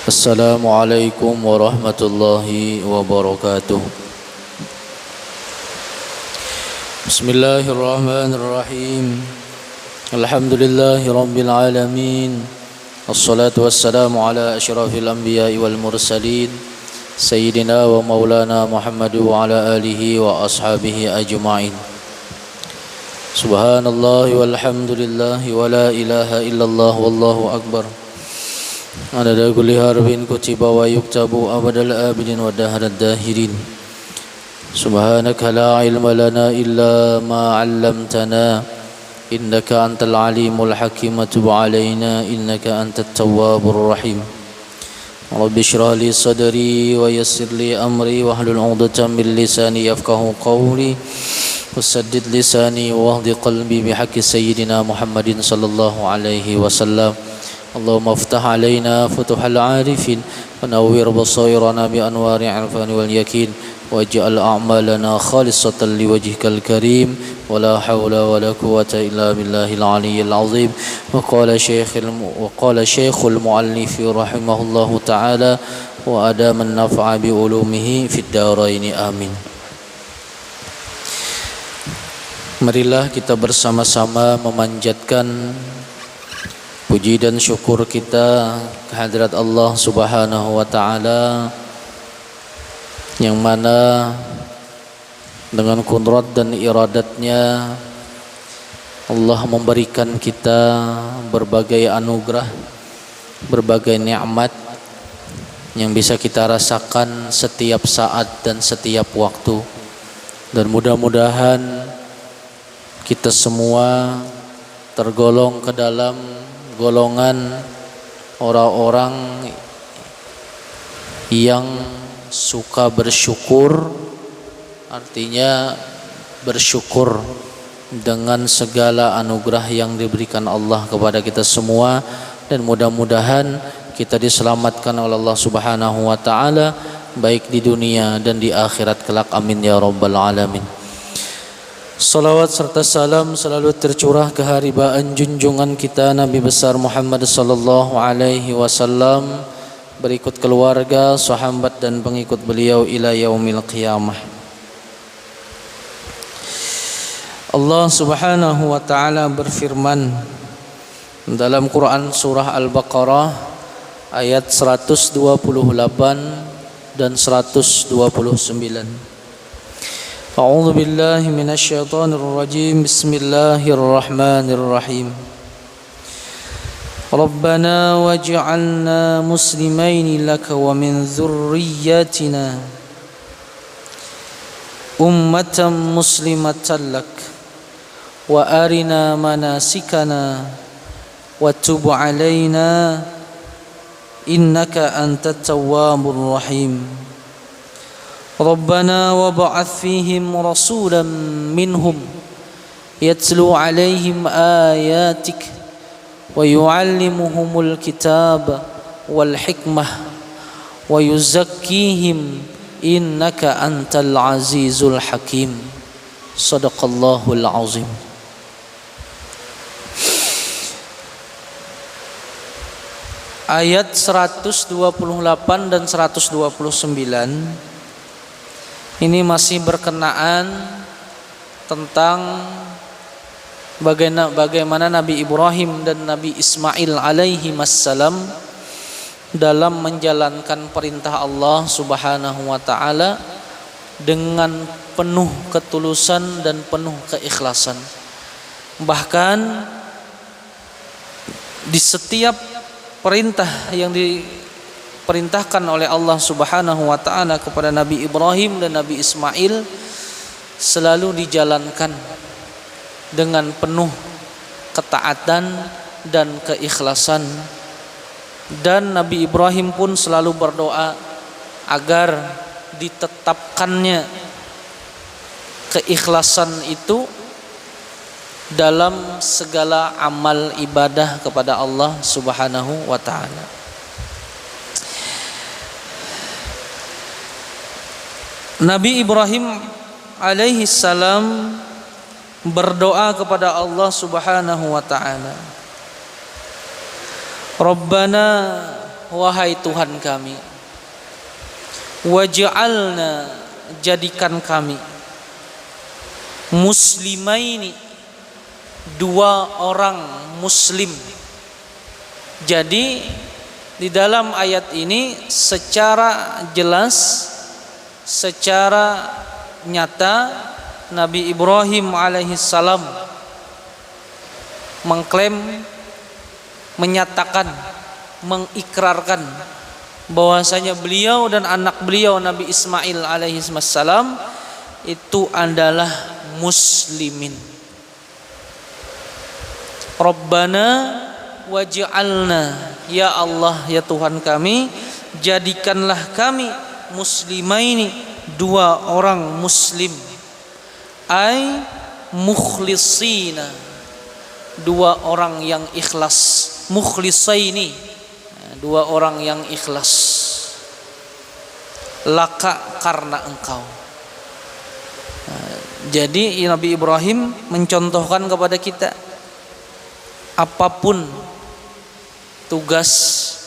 Assalamualaikum warahmatullahi wabarakatuh. Bismillahirrahmanirrahim. Alhamdulillahi rabbil alamin. Assalatu wassalamu ala asyrafil anbiya'i wal mursalin Sayyidina wa maulana Muhammad wa ala alihi wa ashabihi ajma'in. Subhanallah walhamdulillahi wa la ilaha illallah wallahu akbar. Adada kulli harfin kutiba wa yuktabu abadal abidin wa dahrad dahirin. Subhanaka la ilma lana illa ma 'allamtana innaka antal alimul hakim. Tub 'alaina innaka antat tawwabur rahim. Rabbi shrah li sadri wa yassir li amri wahlul 'uqdatam min lisani yafqahu qawli wasaddid lisani wahdi qalbi bihaqqi sayyidina Muhammadin sallallahu alaihi wasallam. Allahumma aftah alaina futuhal arifin wa nawwir basairana bi anwari irfani wal yakin waj'al a'malana khalisatan liwajhikal karim wa la hawla wa la quwwata illa billahil aliyyil azim. Wa qala shaykhul muallif rahimahullahu ta'ala wa adaman naf'a bi ulumihi fid dharain amin. Marilah kita bersama-sama memanjatkan puji dan syukur kita kehadirat Allah Subhanahu wa ta'ala, yang mana dengan kudrat dan iradatnya Allah memberikan kita berbagai anugerah, berbagai nikmat yang bisa kita rasakan setiap saat dan setiap waktu. Dan mudah-mudahan kita semua tergolong ke dalam golongan orang-orang yang suka bersyukur, artinya bersyukur dengan segala anugerah yang diberikan Allah kepada kita semua. Dan mudah-mudahan kita diselamatkan oleh Allah Subhanahu wa ta'ala baik di dunia dan di akhirat kelak, amin ya rabbal alamin. Salawat serta salam selalu tercurah ke haribaan junjungan kita Nabi besar Muhammad sallallahu alaihi wasallam, berikut keluarga, sahabat dan pengikut beliau ila yaumil qiyamah. Allah Subhanahu wa taala berfirman dalam Quran surah Al-Baqarah ayat 128 dan 129. A'udzu billahi minasyaitonir rajim. Bismillahirrahmanirrahim. Rabbana waj'alna muslimaini laka wa min dzurriyyatina ummatan muslimatan lak wa arina manasikana wa tub 'alaina innaka antat tawwabur rahim. Rabbana wab'ats fihim rasulan minhum yatlu 'alaihim ayatik wa yu'allimuhumul kitaba wal hikmah wa yuzakkihim innaka antal azizul hakim. Shadaqallahul azim. Ayat 128 dan 129 ini masih berkenaan tentang bagaimana Nabi Ibrahim dan Nabi Ismail alaihi wassalam dalam menjalankan perintah Allah Subhanahu wa ta'ala dengan penuh ketulusan dan penuh keikhlasan. Bahkan di setiap perintah yang diperintahkan oleh Allah Subhanahu wa ta'ala kepada Nabi Ibrahim dan Nabi Ismail selalu dijalankan dengan penuh ketaatan dan keikhlasan. Dan Nabi Ibrahim pun selalu berdoa agar ditetapkannya keikhlasan itu dalam segala amal ibadah kepada Allah Subhanahu wa ta'ala. Nabi Ibrahim alaihi salam berdoa kepada Allah Subhanahu wa taala. Rabbana, wahai Tuhan kami, waj'alna, jadikan kami, muslimaini, dua orang muslim. Jadi di dalam ayat ini secara jelas, secara nyata Nabi Ibrahim alaihissalam mengklaim, menyatakan, mengikrarkan bahwasanya beliau dan anak beliau Nabi Ismail alaihissalam itu adalah muslimin. Rabbana waj'alna, ya Allah, ya Tuhan kami, jadikanlah kami muslimaini, dua orang muslim, ay mukhlisina, dua orang yang ikhlas, mukhlisaini, dua orang yang ikhlas, laka, karena engkau. Jadi Nabi Ibrahim mencontohkan kepada kita, apapun tugas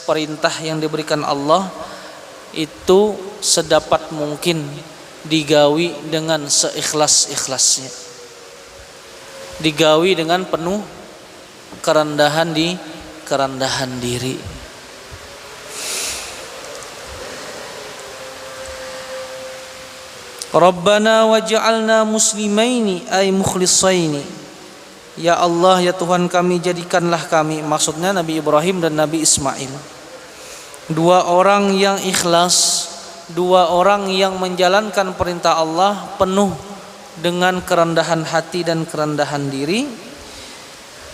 perintah yang diberikan Allah itu sedapat mungkin digawi dengan seikhlas-ikhlasnya, digawi dengan penuh kerendahan diri. Rabbana waj'alna muslimaini ay mukhlisaini, ya Allah, ya Tuhan kami, jadikanlah kami, maksudnya Nabi Ibrahim dan Nabi Ismail, dua orang yang ikhlas, dua orang yang menjalankan perintah Allah penuh dengan kerendahan hati dan kerendahan diri.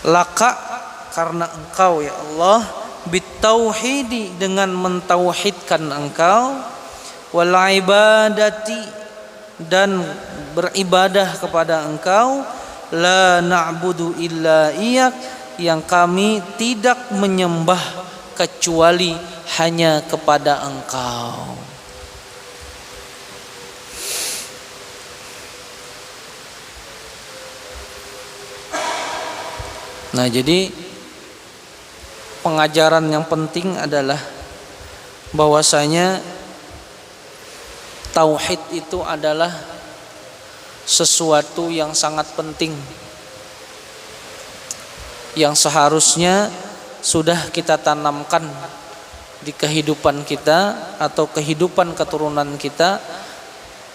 Laka, karena engkau ya Allah, bitauhidi, dengan mentauhidkan engkau, wal ibadati, dan beribadah kepada engkau, la na'budu illa iyak, yang kami tidak menyembah kecuali hanya kepada engkau. Nah, jadi pengajaran yang penting adalah bahwasanya tauhid itu adalah sesuatu yang sangat penting, yang seharusnya sudah kita tanamkan di kehidupan kita atau kehidupan keturunan kita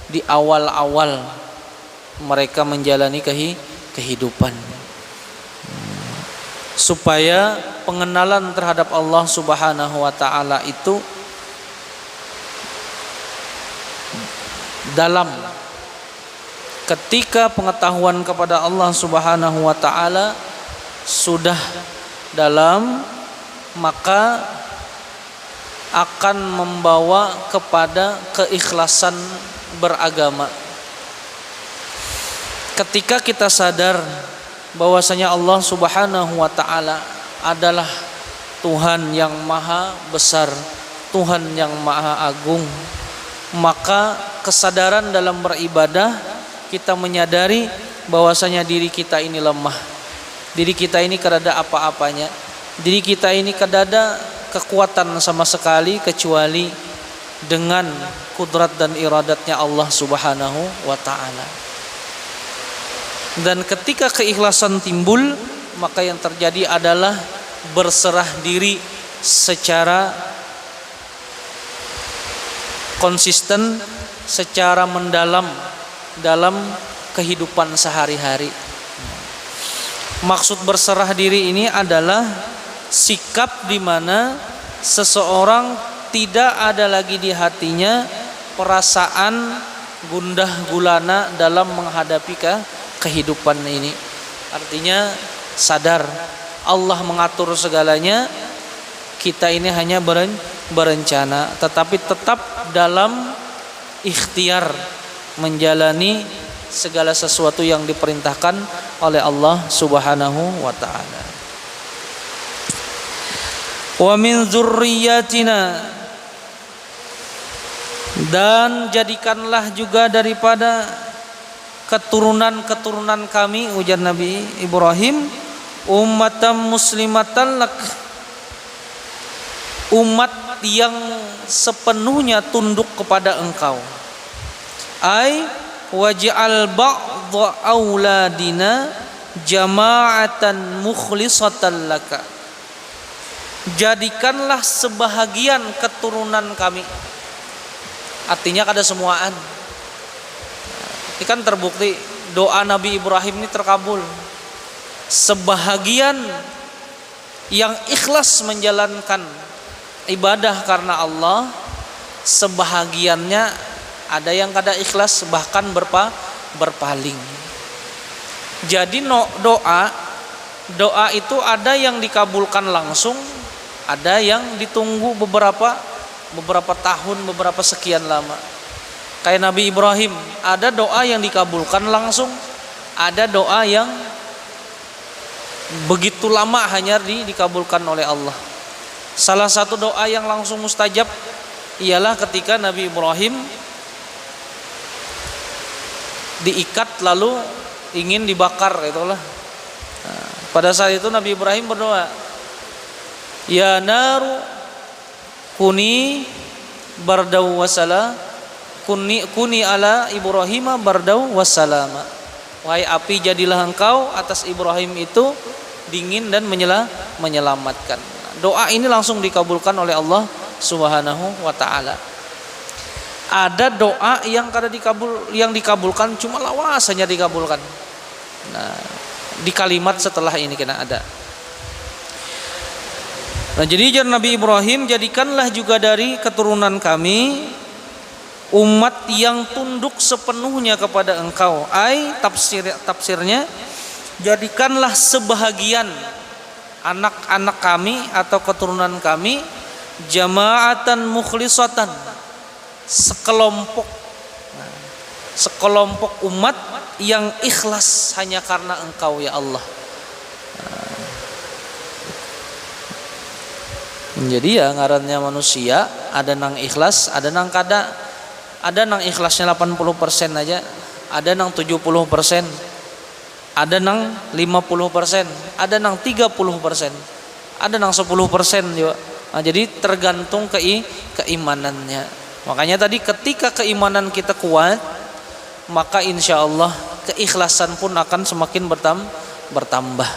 di awal-awal mereka menjalani kehidupan, supaya pengenalan terhadap Allah Subhanahu wa taala itu dalam. Ketika pengetahuan kepada Allah Subhanahu wa taala sudah dalam, maka akan membawa kepada keikhlasan beragama. Ketika kita sadar bahwasanya Allah Subhanahu wa taala adalah Tuhan yang maha besar, Tuhan yang maha agung, maka kesadaran dalam beribadah, kita menyadari bahwasanya diri kita ini lemah, diri kita ini kadada apa-apanya, diri kita ini kadada kekuatan sama sekali kecuali dengan kudrat dan iradatnya Allah Subhanahu wa taala. Dan ketika keikhlasan timbul, maka yang terjadi adalah berserah diri secara konsisten, secara mendalam dalam kehidupan sehari-hari. Maksud berserah diri ini adalah sikap di mana seseorang tidak ada lagi di hatinya perasaan gundah gulana dalam menghadapi kehidupan ini. Artinya sadar Allah mengatur segalanya, kita ini hanya berencana, tetapi tetap dalam ikhtiar menjalani segala sesuatu yang diperintahkan oleh Allah Subhanahu wa taala. Wa min dzurriyyatina, Dan jadikanlah juga daripada keturunan-keturunan kami, ujar Nabi Ibrahim, ummatan muslimatan lak, umat yang sepenuhnya tunduk kepada engkau. Ai waj'al ba'dha auladina jama'atan mukhlisatan laka, jadikanlah sebahagian keturunan kami, artinya kada semuaan. Ini kan terbukti doa Nabi Ibrahim ini terkabul. Sebahagian yang ikhlas menjalankan ibadah karena Allah, sebahagiannya ada yang kada ikhlas bahkan berpaling. Jadi doa itu ada yang dikabulkan langsung, ada yang ditunggu beberapa tahun, beberapa sekian lama. Kayak Nabi Ibrahim, ada doa yang dikabulkan langsung, ada doa yang begitu lama hanya dikabulkan oleh Allah. Salah satu doa yang langsung mustajab ialah ketika Nabi Ibrahim diikat lalu ingin dibakar, itulah. Nah, pada saat itu Nabi Ibrahim berdoa, ya naru kuni bardau wasala, kuni ala Ibrahim bardau wassalama. Wahai api, jadilah engkau atas Ibrahim itu dingin dan menyelamatkan. Doa ini langsung dikabulkan oleh Allah Subhanahu wa taala. Ada doa yang dikabulkan cuma lawas hanya dikabulkan. Nah, di kalimat setelah ini kena ada. Nah, jadi Nabi Ibrahim, jadikanlah juga dari keturunan kami umat yang tunduk sepenuhnya kepada engkau. Tafsirnya, jadikanlah sebahagian anak-anak kami atau keturunan kami jama'atan mukhlisatan, sekelompok umat yang ikhlas hanya karena engkau ya Allah. Jadi ya ngarannya manusia, ada nang ikhlas, ada nang kada. Ada nang ikhlasnya 80% aja, ada nang 70%, ada nang 50%, ada nang 30%, ada nang 10% juga. Nah, jadi tergantung keimanannya. Makanya tadi ketika keimanan kita kuat, maka insya Allah keikhlasan pun akan semakin bertambah.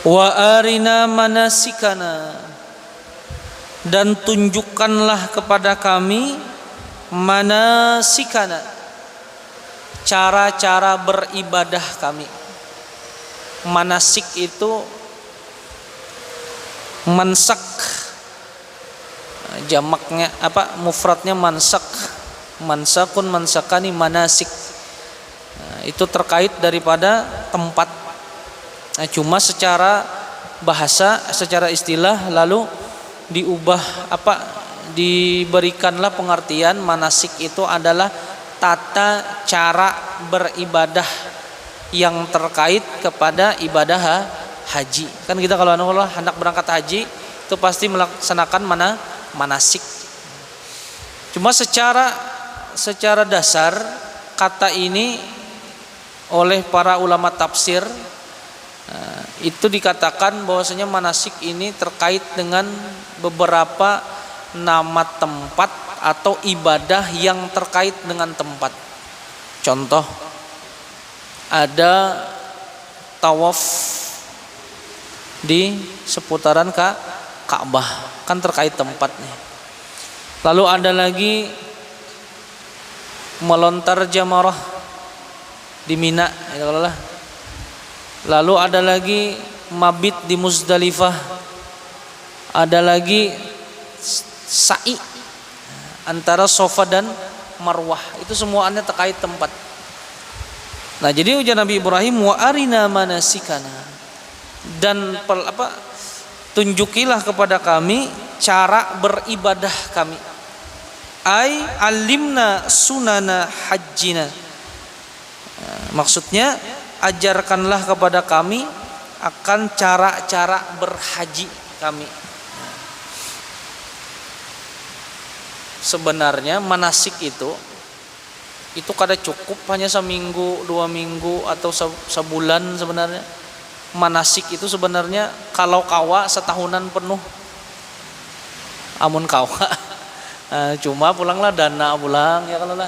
Wa arina manasikana, dan tunjukkanlah kepada kami manasikana, cara-cara beribadah kami. Manasik itu mansak, jamaknya apa, mufradnya mansak, mansakun, mansakani, manasik. Nah, itu terkait daripada tempat. Nah, cuma secara bahasa, secara istilah lalu diberikanlah pengertian manasik itu adalah tata cara beribadah yang terkait kepada ibadah haji. Kan kita kalau hendak berangkat haji itu pasti melaksanakan manasik. Cuma secara dasar kata ini oleh para ulama tafsir itu dikatakan bahwasanya manasik ini terkait dengan beberapa nama tempat atau ibadah yang terkait dengan tempat. Contoh, ada tawaf di seputaran Ka'bah, kan terkait tempatnya. Lalu ada lagi melontar jamarah di Mina, lalu ada lagi mabit di Muzdalifah, ada lagi sa'i antara Safa dan Marwah. Itu semuanya terkait tempat. Nah, jadi ujar Nabi Ibrahim, wa arina manasikana, dan tunjukilah kepada kami cara beribadah kami. Ai alimna sunana hajjina. Maksudnya ajarkanlah kepada kami akan cara-cara berhaji kami. sebenarnya manasik itu kada cukup hanya seminggu, 2 minggu atau sebulan. Sebenarnya manasik itu sebenarnya kalau kawa setahunan penuh. Amun kawa cuma pulanglah dana pulang ya, kalau lah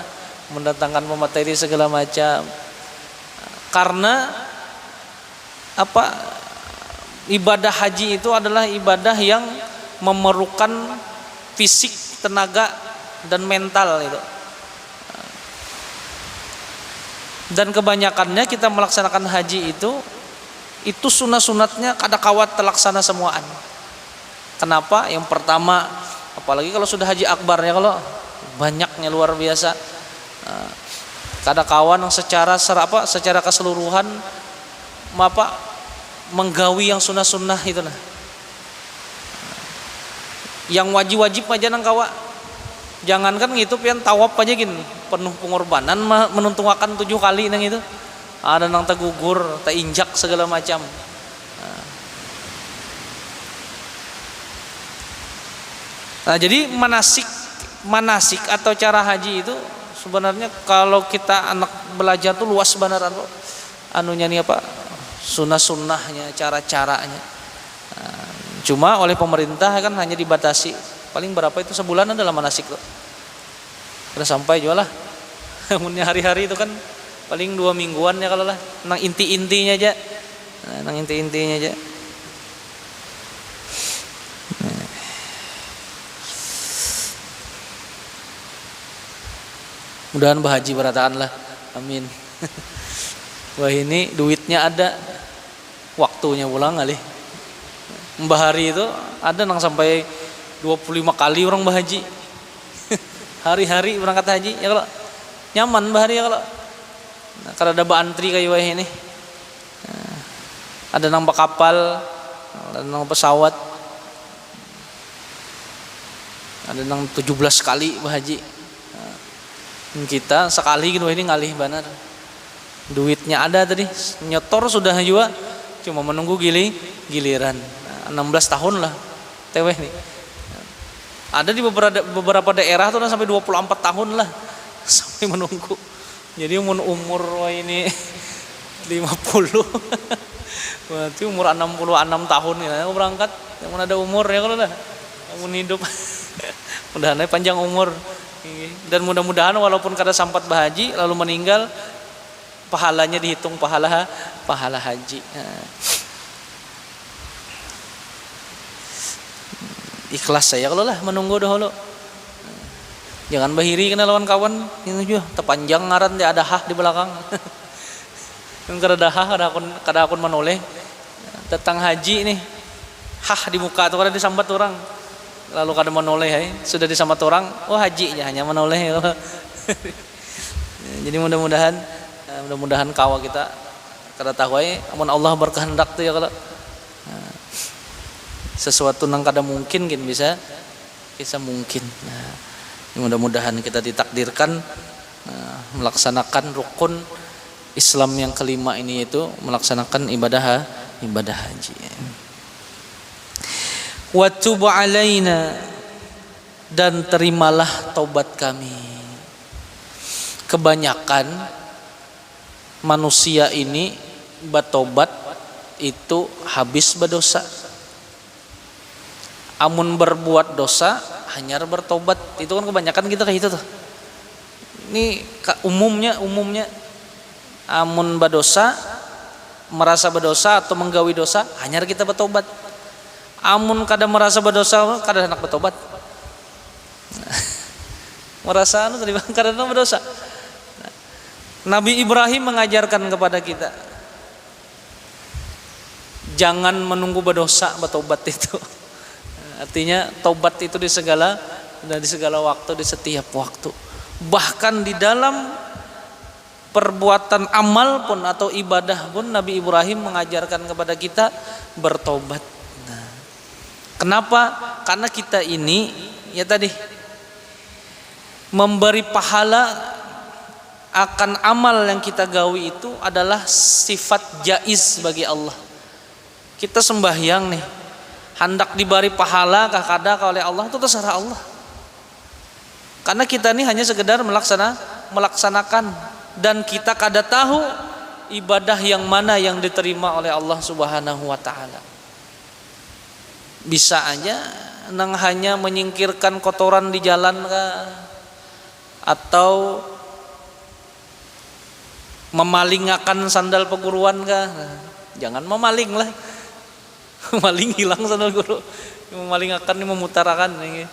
mendatangkan pemateri segala macam. Karena apa, ibadah haji itu adalah ibadah yang memerlukan fisik, tenaga dan mental itu. Dan kebanyakannya kita melaksanakan haji itu sunat-sunatnya kada kawat terlaksana semuaan. Kenapa? Yang pertama, apalagi kalau sudah haji akbar ya, kalau banyaknya luar biasa, kada kawan secara keseluruhan menggawi yang sunnah-sunnah itu nah. Yang wajib-wajib aja nang kawa. Jangankan gitu pian tawaf aja gini penuh pengorbanan menuntungakan 7 kali nang itu. Ada nang tegugur, teinjak segala macam. Nah, jadi manasik atau cara haji itu sebenarnya kalau kita anak belajar tuh luas beneran kok. Anunya nih apa? Sunnah-sunnahnya, cara-caranya. Cuma oleh pemerintah kan hanya dibatasi paling berapa itu sebulan adalah manasik tuh. Udah sampai juga lah. Namunnya hari-hari itu kan paling 2 mingguan ya kalau lah. Nang inti-intinya aja. Nang inti-intinya aja. Mudahan bahaji berataan lah. Amin. Wah, ini duitnya ada, waktunya pulang kali. Bahari itu ada nang sampai 25 kali orang bahaji. Hari-hari berangkat haji ya, kalau nyaman bahari ya, kalau kada ada antri kayak wah ini. Ada nang kapal, ada nang pesawat. Ada nang 17 kali bahaji. Kita sekali gitu ini ngalih benar. Duitnya ada tadi, nyetor sudah juga, cuma menunggu giliran. 16 tahun lah teweh nih. Ada di beberapa daerah tuh sampai 24 tahun lah sampai menunggu. Jadi umur ini 50. Berarti umur 66 tahun ya aku berangkat. Yang mana ada umur ya kalau lah. Kamu hidup. Mudah-mudahan panjang umur. Dan mudah-mudahan walaupun kada sampat bahaji lalu meninggal, pahalanya dihitung pahala haji. Ikhlas saya kalau lah menunggu dahulu. Jangan bahiri kena lawan kawan itu juga terpanjang ngaran dia ada hah di belakang. Yang kada ada hah kada akun menoleh. Datang haji nih. Hah di muka tuh kada disambat orang. Lalu kada menoleh sudah disambat orang, oh haji ya hanya menoleh. Jadi mudah-mudahan kawa kita kada tahu amun Allah berkehendak tuh ya, kalau sesuatu nang kada mungkin bisa mungkin. Mudah-mudahan kita ditakdirkan melaksanakan rukun Islam yang kelima ini, yaitu melaksanakan ibadah haji. Wa tub alaina, dan terimalah taubat kami. Kebanyakan manusia ini bertobat itu habis berdosa. Amun berbuat dosa hanya bertobat, itu kan kebanyakan kita kayak gitu tuh. Ini umumnya amun berdosa, merasa berdosa atau menggawi dosa hanya kita bertobat. Amun kada merasa berdosa kada hendak bertobat. Merasa tadi kada hendak berdosa. Nabi Ibrahim mengajarkan kepada kita, jangan menunggu berdosa bertobat itu. Artinya taubat itu di segala waktu, di setiap waktu. Bahkan di dalam perbuatan amal pun atau ibadah pun Nabi Ibrahim mengajarkan kepada kita bertobat. Kenapa? Karena kita ini ya tadi memberi pahala akan amal yang kita gawi itu adalah sifat jaiz bagi Allah. Kita sembahyang nih, hendak diberi pahala kah kada oleh Allah itu terserah Allah. Karena kita ini hanya sekedar melaksanakan, dan kita kada tahu ibadah yang mana yang diterima oleh Allah Subhanahu wa taala. Bisa aja nang hanya menyingkirkan kotoran di jalan kah, atau memalingakan sandal perguruan kah. Jangan memaling lah. Maling hilang sandal guru. Memalingakan ini memutarakan ini.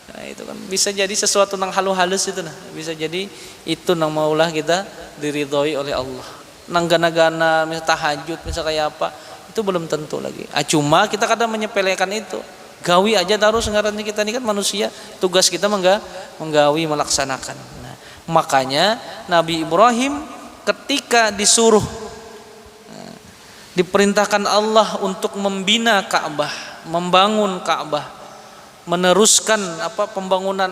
Nah, itu kan bisa jadi sesuatu nang halus itu nah. Bisa jadi itu nang maulah kita diridhoi oleh Allah. Nang gana-gana misal tahajud misal kayak apa, itu belum tentu lagi. Cuma kita kadang menyepelekan itu. Gawi aja terus ngarannya kita ini kan manusia, tugas kita menggawi melaksanakan. Nah, makanya Nabi Ibrahim ketika disuruh diperintahkan Allah untuk membina Ka'bah, membangun Ka'bah, meneruskan pembangunan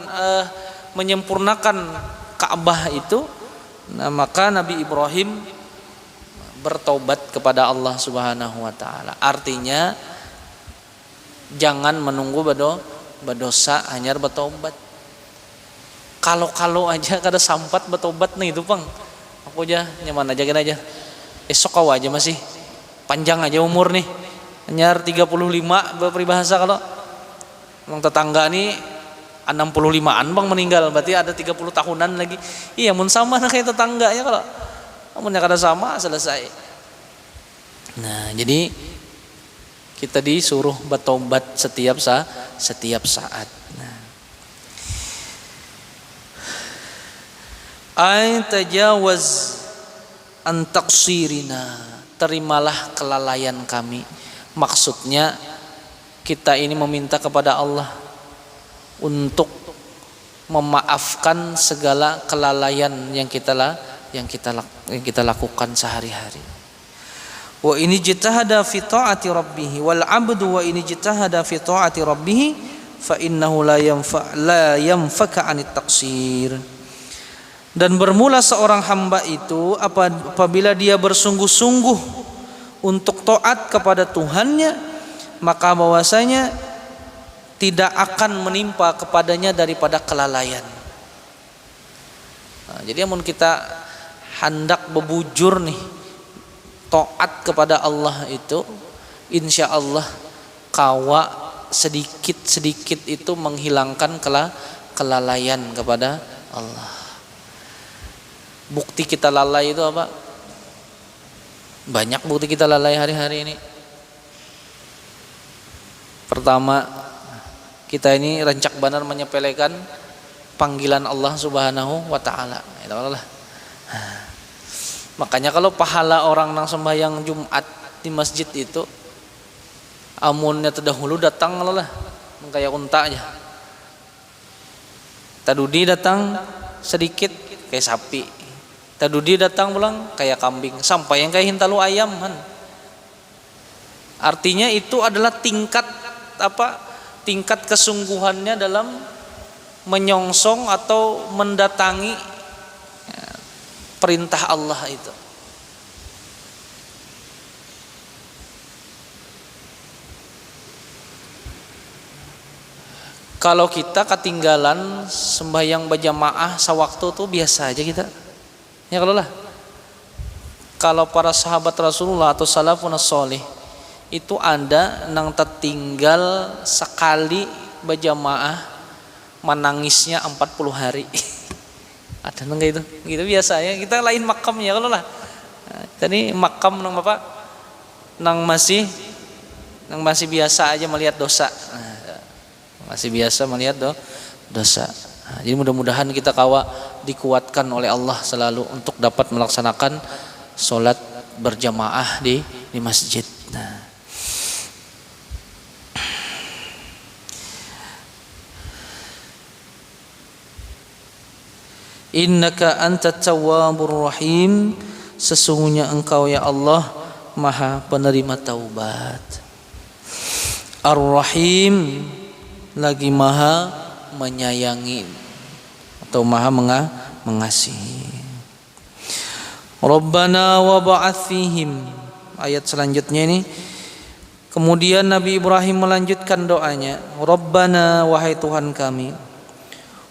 menyempurnakan Ka'bah itu, nah maka Nabi Ibrahim bertobat kepada Allah Subhanahu wa taala. Artinya jangan menunggu berdosa, hanya bertobat. Kalau aja kada sampat bertobat nih itu Bang. Aku aja nyaman aja aja. Esok kau aja masih panjang aja umur nih. Hanya 35 berperibahasa kalau orang tetangga nih 65-an Bang meninggal, berarti ada 30 tahunan lagi. Iya mun sama kayak tetangganya, kalau amunnya kada sama selesai. Nah, jadi kita disuruh bertobat setiap saat. Nah. Ay tajawaz an taqsirina, terimalah kelalaian kami. Maksudnya kita ini meminta kepada Allah untuk memaafkan segala kelalaian yang kita lakukan sehari-hari. Wa ini jitahada fi ta'ati rabbih wal 'abdu wa ini jitahada fi ta'ati rabbih fa innahu la yanfaka 'anit taqsir. Dan bermula seorang hamba itu apabila dia bersungguh-sungguh untuk taat kepada Tuhannya, maka bahwasanya tidak akan menimpa kepadanya daripada kelalaian. Nah, jadi amun kita hendak bebujur nih taat kepada Allah itu, insya Allah kawa sedikit itu menghilangkan kelalaian kepada Allah. Bukti kita lalai itu apa? Banyak bukti kita lalai hari-hari ini. Pertama, kita ini rancak benar menyepelekan panggilan Allah Subhanahu wa taala. Itu Allah. Makanya kalau pahala orang nang sembahyang Jumat di masjid itu, amunnya terdahulu datang lah, kayak unta aja. Tadudi datang sedikit kayak sapi. Tadudi datang pulang kayak kambing, sampai yang kayak hintalu ayam kan. Artinya itu adalah tingkat kesungguhannya dalam menyongsong atau mendatangi perintah Allah itu. Kalau kita ketinggalan sembahyang berjamaah sewaktu tuh biasa aja kita. Ya kalau para sahabat Rasulullah atau salafun sholih itu ada nang tertinggal sekali berjamaah menangisnya 40 hari. Ada nang gitu. Gitu biasa ya. Kita lain makamnya kalau lah. Tadi makam nang Bapak nang masih biasa aja melihat dosa. Masih biasa melihat dosa. Nah, jadi mudah-mudahan kita dikuatkan oleh Allah selalu untuk dapat melaksanakan sholat berjamaah di masjid. Nah. Innaka antat tawwabur rahim, sesungguhnya engkau ya Allah maha penerima taubat. Ar-Rahim, lagi maha menyayangi atau maha mengasihi. Rabbana wa ba'ath fihim, ayat selanjutnya ini. Kemudian Nabi Ibrahim melanjutkan doanya, Rabbana, wahai Tuhan kami,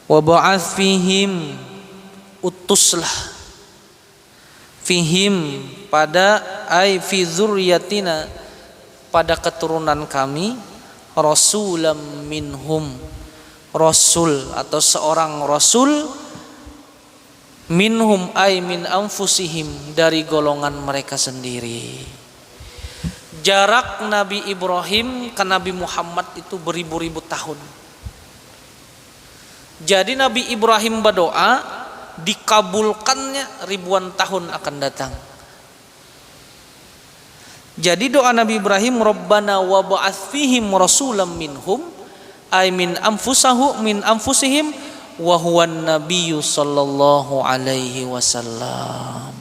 Wa ba'ats fihim, utuslah, fihim pada ai fi dzurriyyatina, pada keturunan kami, rasulam minhum, rasul atau seorang rasul, minhum ay min anfusihim, dari golongan mereka sendiri. Jarak Nabi Ibrahim ke Nabi Muhammad itu beribu-ribu tahun. Jadi Nabi Ibrahim berdoa, dikabulkannya ribuan tahun akan datang. Jadi doa Nabi Ibrahim, Rabbana wa ba'ats fihim rasulam minhum ay min anfusihim wa huwan nabiyyu sallallahu alaihi wasallam.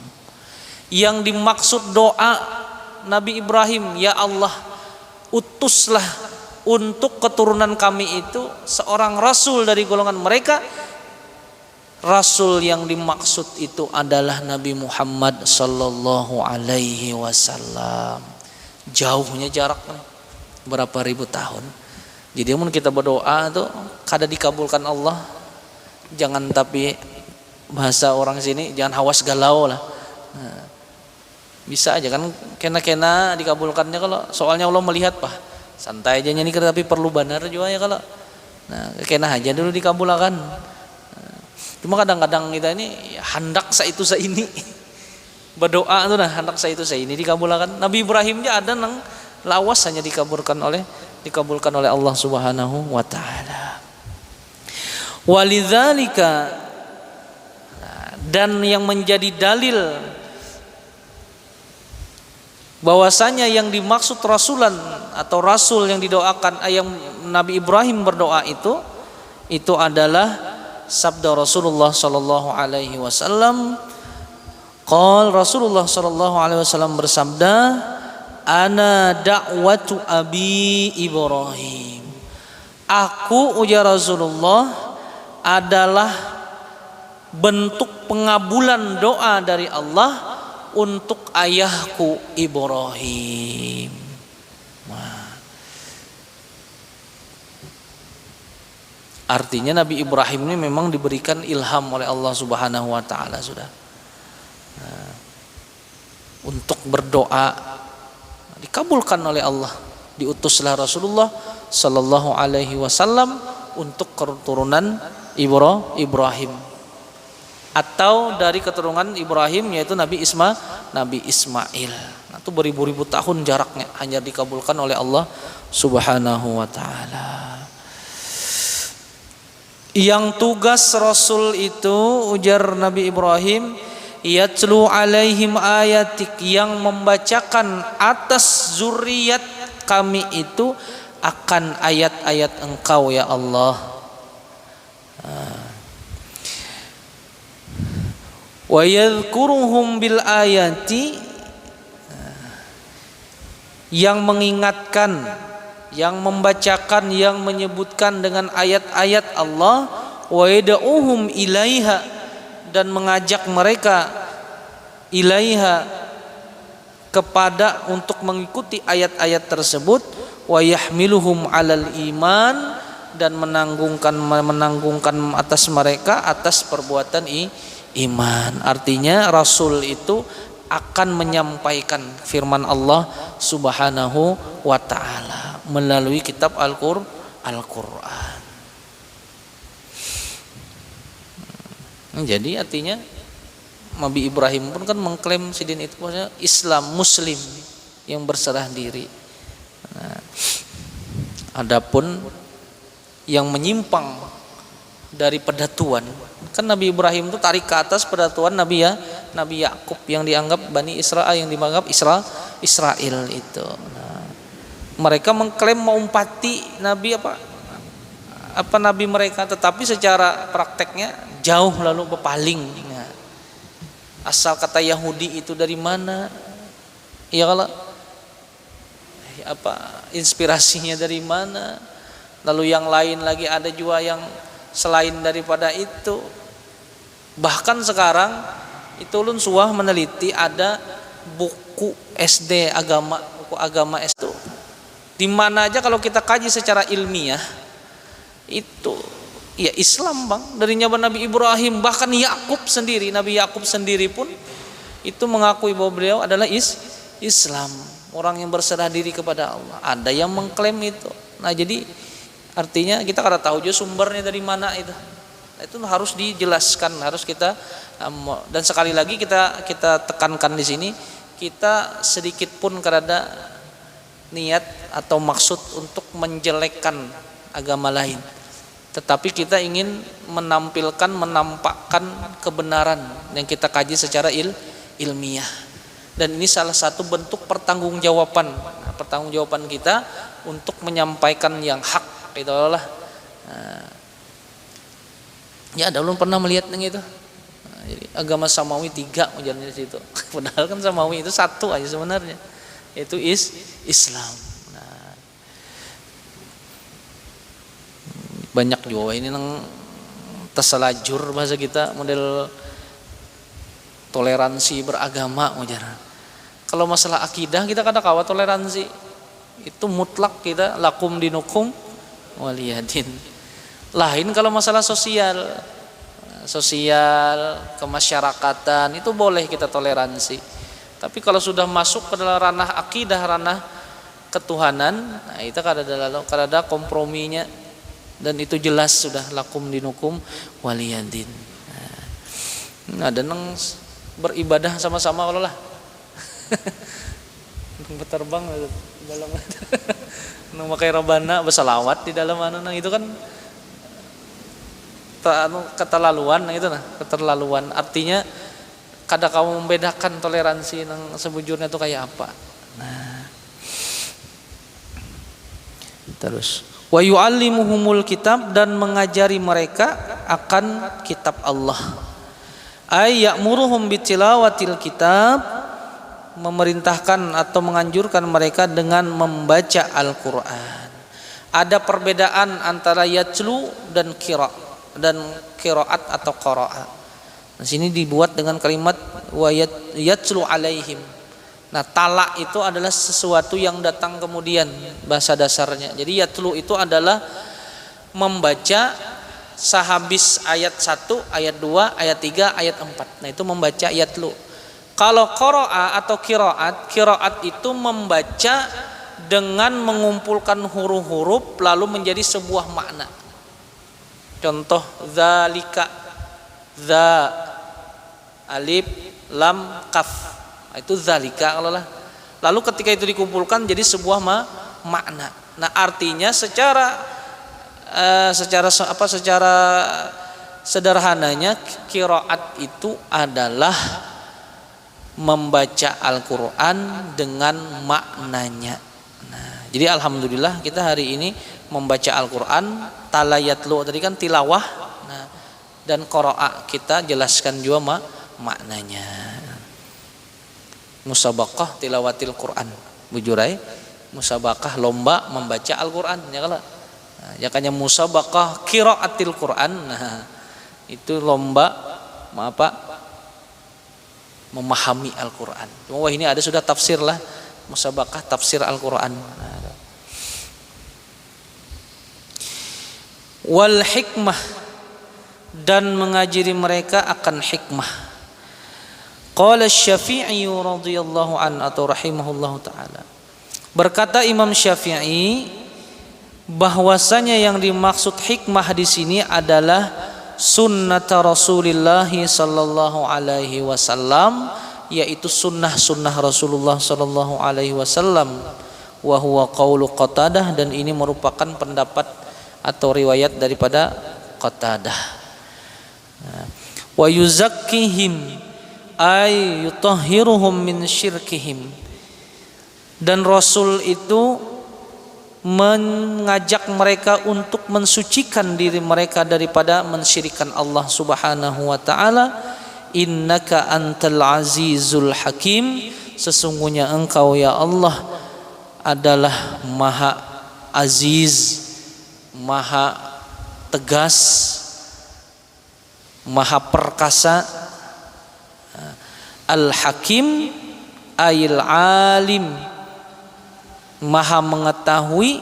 Yang dimaksud doa Nabi Ibrahim, ya Allah, utuslah untuk keturunan kami itu seorang rasul dari golongan mereka. Rasul yang dimaksud itu adalah Nabi Muhammad sallallahu alaihi wasallam. Jauhnya jaraknya berapa ribu tahun. Jadi mun kita berdoa tuh kada dikabulkan Allah. Jangan, tapi bahasa orang sini jangan hawas galau lah. Nah, bisa aja kan kena-kena dikabulkannya kalau soalnya Allah melihat pak. Santai aja nih, tapi perlu benar juga ya kalau. Nah, kena aja dulu dikabulkan. Cuma kadang-kadang kita ini hendak sa itu sa ini berdoa tuh nah hendak sa itu sa ini dikabulkan. Nabi Ibrahim aja ada nang lawas hanya dikabulkan oleh Allah Subhanahu wa taala. Walidzalika, dan yang menjadi dalil bahwasanya yang dimaksud rasulan atau rasul yang didoakan, yang Nabi Ibrahim berdoa itu adalah sabda Rasulullah sallallahu alaihi wasallam. Qala Rasulullah sallallahu alaihi wasallam bersabda, ana da'watu abi Ibrahim. Aku, ujar Rasulullah, adalah bentuk pengabulan doa dari Allah untuk ayahku Ibrahim. Artinya Nabi Ibrahim ini memang diberikan ilham oleh Allah Subhanahu wa taala sudah. Untuk berdoa dikabulkan oleh Allah. Diutuslah Rasulullah sallallahu alaihi wasallam untuk keturunan Ibrahim. Atau dari keturunan Ibrahim yaitu Nabi Ismail. Nah, itu beribu-ribu tahun jaraknya, hanya dikabulkan oleh Allah Subhanahu wa taala. Yang tugas Rasul itu, ujar Nabi Ibrahim, yatlu alaihim ayatik, yang membacakan atas zuriat kami itu akan ayat-ayat Engkau ya Allah. Wa yadhkuruhum bil ayati, yang mengingatkan, yang membacakan, yang menyebutkan dengan ayat-ayat Allah. Wa yad'uhum ilaiha, dan mengajak mereka ilaiha, kepada untuk mengikuti ayat-ayat tersebut. Wa yahmiluhum alal iman, dan menanggungkan atas mereka atas perbuatan iman. Artinya Rasul itu akan menyampaikan firman Allah Subhanahu wa ta'ala melalui kitab Al-Quran. Jadi artinya Nabi Ibrahim pun kan mengklaim sidin itu Islam, Muslim yang berserah diri. Nah, adapun yang menyimpang dari pedatuan, kan Nabi Ibrahim itu tarik ke atas pedatuan Nabi Yakub yang dianggap Bani Israel, yang dianggap Israel itu. Nah, mereka mengklaim mengumpati Nabi apa Nabi mereka, tetapi secara prakteknya jauh lalu berpaling. Nah, asal kata Yahudi itu dari mana? Ya kalau inspirasinya dari mana? Lalu yang lain lagi ada juga yang selain daripada itu. Bahkan sekarang itu ulun suah meneliti, ada buku SD agama, buku agama SD. Di mana aja kalau kita kaji secara ilmiah itu Ya Islam bang, dari zaman Nabi Ibrahim, bahkan Yakub sendiri, Nabi Yakub sendiri pun itu mengakui bahwa beliau adalah Islam, orang yang berserah diri kepada Allah. Ada yang mengklaim itu. Nah jadi artinya kita kada tahu juga sumbernya dari mana itu. Nah, itu harus dijelaskan, harus kita dan sekali lagi kita tekankan di sini, kita sedikit pun kada niat atau maksud untuk menjelekkan agama lain. Tetapi kita ingin menampilkan, menampakkan kebenaran yang kita kaji secara ilmiah. Dan ini salah satu bentuk pertanggungjawaban kita untuk menyampaikan yang hak. Itulah. Ya, ada belum pernah melihat yang itu. Jadi agama Samawi 3 ujarnya di situ. Padahal kan Samawi itu satu aja sebenarnya. Itu Islam. Banyak juga ini nang terselajur bahasa kita, model toleransi beragama ujar. Kalau masalah akidah kita kada kawa toleransi. Itu mutlak kita lakum dinukum waliyadin. Lain kalau masalah sosial, kemasyarakatan itu boleh kita toleransi. Tapi kalau sudah masuk ke dalam ranah akidah, ranah ketuhanan, nah itu kada ada komprominya. Dan itu jelas sudah lakum dinukum waliyadin. Nah, ada nang beribadah sama-sama kalau lah. Berterbang dalam nang pakai rebana bersalawat di dalam nang itu kan keterlaluan itu keterlaluan. Artinya kada kamu membedakan toleransi nang sebujurnya itu kayak apa. Nah. Terus wa yu'allimuhumul kitab, dan mengajari mereka akan kitab Allah. Ay ya'muruhum bitilawatil kitab, memerintahkan atau menganjurkan mereka dengan membaca Al-Qur'an. Ada perbedaan antara yatlu dan qiraat atau qira'a. Di sini dibuat dengan kalimat wa yatlu alaihim. Nah, talak itu adalah sesuatu yang datang kemudian, bahasa dasarnya. Jadi yatlu itu adalah membaca sehabis ayat 1, ayat 2, ayat 3, ayat 4. Nah, itu membaca yatlu. Kalau qira'a atau qiraat itu membaca dengan mengumpulkan huruf-huruf lalu menjadi sebuah makna. Contoh zalika, za, alif, lam, kaf. Itu zalika kalau lah. Lalu ketika itu dikumpulkan jadi sebuah makna. Nah, artinya secara sederhananya qiraat itu adalah membaca Al-Qur'an dengan maknanya. Nah, jadi alhamdulillah kita hari ini membaca Al-Qur'an, talayatlu tadi kan tilawah. Nah, dan qiraat kita jelaskan juga maknanya. Musabaqah tilawatil Quran, bujurai musabaqah lomba membaca Al-Qur'an ya kalau. Nah, jakanya musabaqah qiraatil Quran. Nah, itu lomba memahami Al-Qur'an. Cuma ini ada sudah tafsir lah, musabaqah tafsir Al-Qur'an. Nah, wal hikmah, dan mengajari mereka akan hikmah. Qala Syafi'i radhiyallahu an atau rahimahullahu taala. Berkata Imam Syafi'i bahwasanya yang dimaksud hikmah di sini adalah sunnah Rasulullah sallallahu alaihi wasallam, yaitu sunnah Rasulullah sallallahu alaihi wasallam. Wa huwa qaulu Qatadah, dan ini merupakan pendapat atau riwayat daripada Qatadah. Wa yuzakkihim ay yutahhiruhum min syirkihim, dan Rasul itu mengajak mereka untuk mensucikan diri mereka daripada mensyirikan Allah Subhanahu wa taala. Innaka antal azizul hakim, sesungguhnya engkau ya Allah adalah maha aziz, maha tegas, maha perkasa. Al-Hakim ayil alim, maha mengetahui,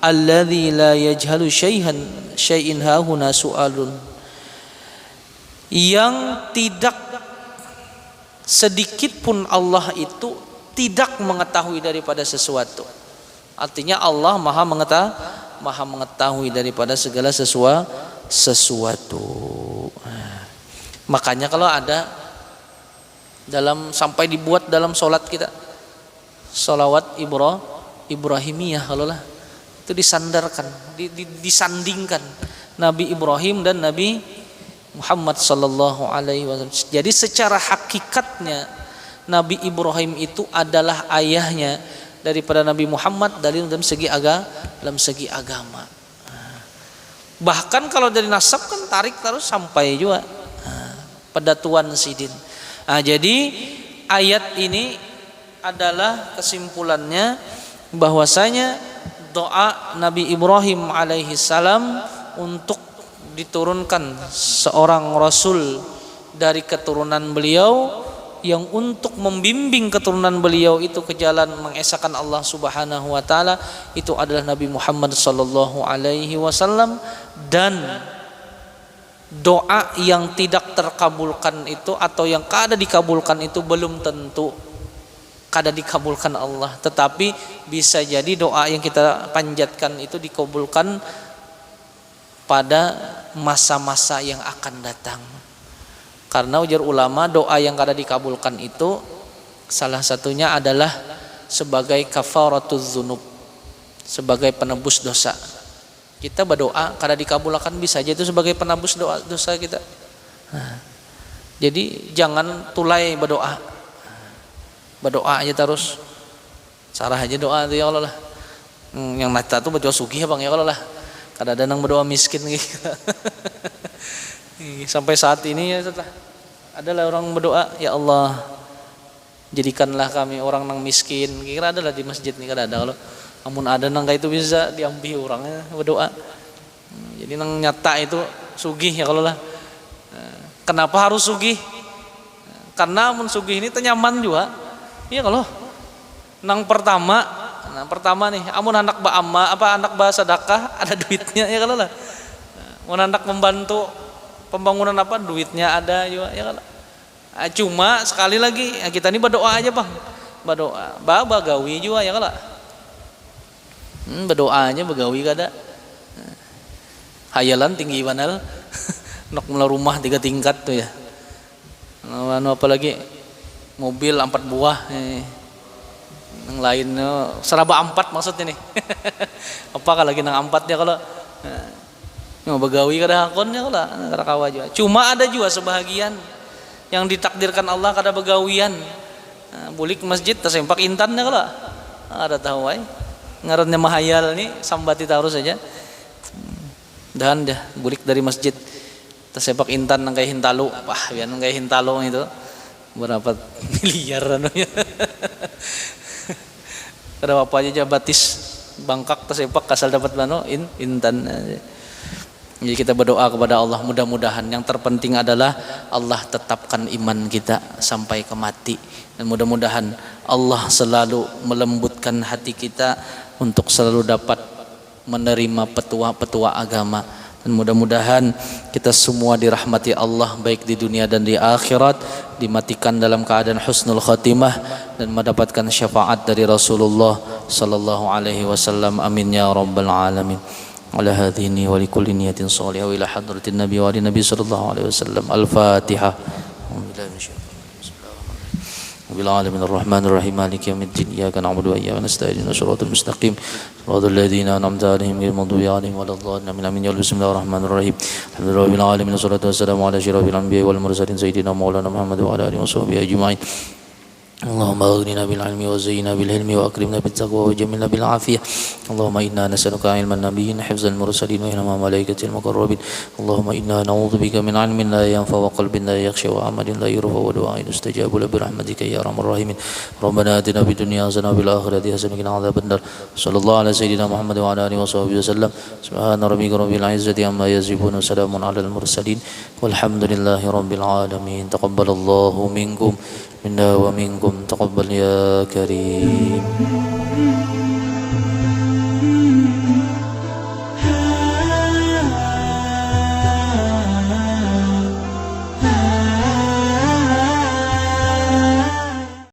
alladzi la yajhalu syai'in hahuna su'alun, yang tidak sedikit pun Allah itu tidak mengetahui daripada sesuatu. Artinya Allah maha mengetahui daripada segala sesuatu. Makanya kalau ada sampai dibuat dalam solat kita, solawat Ibrahimiyah, kalau lah itu disandarkan, disandingkan Nabi Ibrahim dan Nabi Muhammad sallallahu alaihi wasallam. Jadi secara hakikatnya Nabi Ibrahim itu adalah ayahnya daripada Nabi Muhammad dalam segi agama. Bahkan kalau dari nasab kan tarik terus sampai juga pada Tuan Sidin. Jadi ayat ini adalah kesimpulannya bahwasanya doa Nabi Ibrahim alaihi salam untuk diturunkan seorang rasul dari keturunan beliau yang untuk membimbing keturunan beliau itu ke jalan mengesahkan Allah Subhanahu wa taala, itu adalah Nabi Muhammad sallallahu alaihi wasallam. Dan doa yang tidak terkabulkan itu atau yang kada dikabulkan itu belum tentu kada dikabulkan Allah, tetapi bisa jadi doa yang kita panjatkan itu dikabulkan pada masa-masa yang akan datang. Karena ujar ulama, doa yang kada dikabulkan itu salah satunya adalah sebagai kafaratuz dzunub, sebagai penebus dosa. Kita berdoa kada dikabulkan bisa aja itu sebagai penebus dosa kita. Jadi jangan tulai berdoa. Berdoa aja terus. Sarah aja doa ya Allah lah. Yang nata tuh berdoa sugih ya Bang ya Allah lah. Kadang-kadang nang berdoa miskin gitu. Sampai saat ini ya setelah adalah orang berdoa, ya Allah jadikanlah kami orang nang miskin. Kira adalah di masjid nih kada ada, kalau amun ada nang kayak itu bisa diambil orangnya berdoa. Jadi nang nyata itu sugih ya kalau lah. Kenapa harus sugih? Karena amun sugih ini tenyaman juga. Iya kalau nang pertama nih, amun anak anak sedekah ada duitnya ya kalau lah. Amun anak membantu pembangunan apa duitnya ada juga ya kalau. Cuma sekali lagi kita ini berdoa aja Bang. Berdoa, bagawi juga ya kalau. Berdoanya begawi kada. Hayalan tinggi banal. Nak mula rumah 3 tingkat tuh ya. Apalagi mobil 4 buah. Yang lain seraba 4 maksudnya nih. Apa lagi nang 4 ya kalau. Begawi kada hakonnya kalau kada kawa juga. Cuma ada juga sebahagian yang ditakdirkan Allah kada begawian. Bulik masjid tersempak intannya kalau. Ada tahu ay. Ngarannya mahayal nih sambati taruh saja. Dan dah bulik dari masjid tersepak intan nang kayak hintalo. Wah, biar nang kayak hintalo itu berapa miliar anunya. Kada apa aja batis bangkak tersepak kasal dapat mano intan. Jadi kita berdoa kepada Allah, mudah-mudahan yang terpenting adalah Allah tetapkan iman kita sampai ke mati, dan mudah-mudahan Allah selalu melembutkan hati kita untuk selalu dapat menerima petua-petua agama, dan mudah-mudahan kita semua dirahmati Allah baik di dunia dan di akhirat, dimatikan dalam keadaan husnul khatimah dan mendapatkan syafaat dari Rasulullah sallallahu alaihi wasallam. Amin ya rabbal alamin. على هذه النية ولكل نية صالحة وإلى حضرة النبي وآل النبي صلى الله عليه وسلم. الفاتحة. رب العالمين الرحمن الرحيم مالك يوم الدين إياك نعبد وإياك نستعين صراط المستقيم صراط الذين أنعمت عليهم غير المغضوب عليهم ولا الضالين آمين. بسم الله الرحمن الرحيم الحمد لله رب العالمين والصلاة والسلام على أشرف الأنبياء والمرسلين سيدنا مولانا محمد وعلى آله وصحبه أجمعين. اللهم اغننا بالعلم وزينا بالحلم واكرمنا بالتقوى وجملنا بالعافيه. اللهم انا نسالك علم النبيين حفظ المرسلين وإلهام ملائكه المقربين. اللهم انا نعوذ بك من علم لا ينفع وقلب لا يخشى وعمل لا يرفع ودعاء يستجاب له برحمتك يا ارحم الراحمين. ربنا اتنا في الدنيا حسنه وفي الاخره حسنه وقنا عذاب النار. صلى الله على سيدنا محمد وعلى اله وصحبه وسلم. سبحان ربك رب العزه عما يصفون وسلام على المرسلين والحمد لله رب العالمين. تقبل الله منكم منا ومنكم تقبل يا كريم.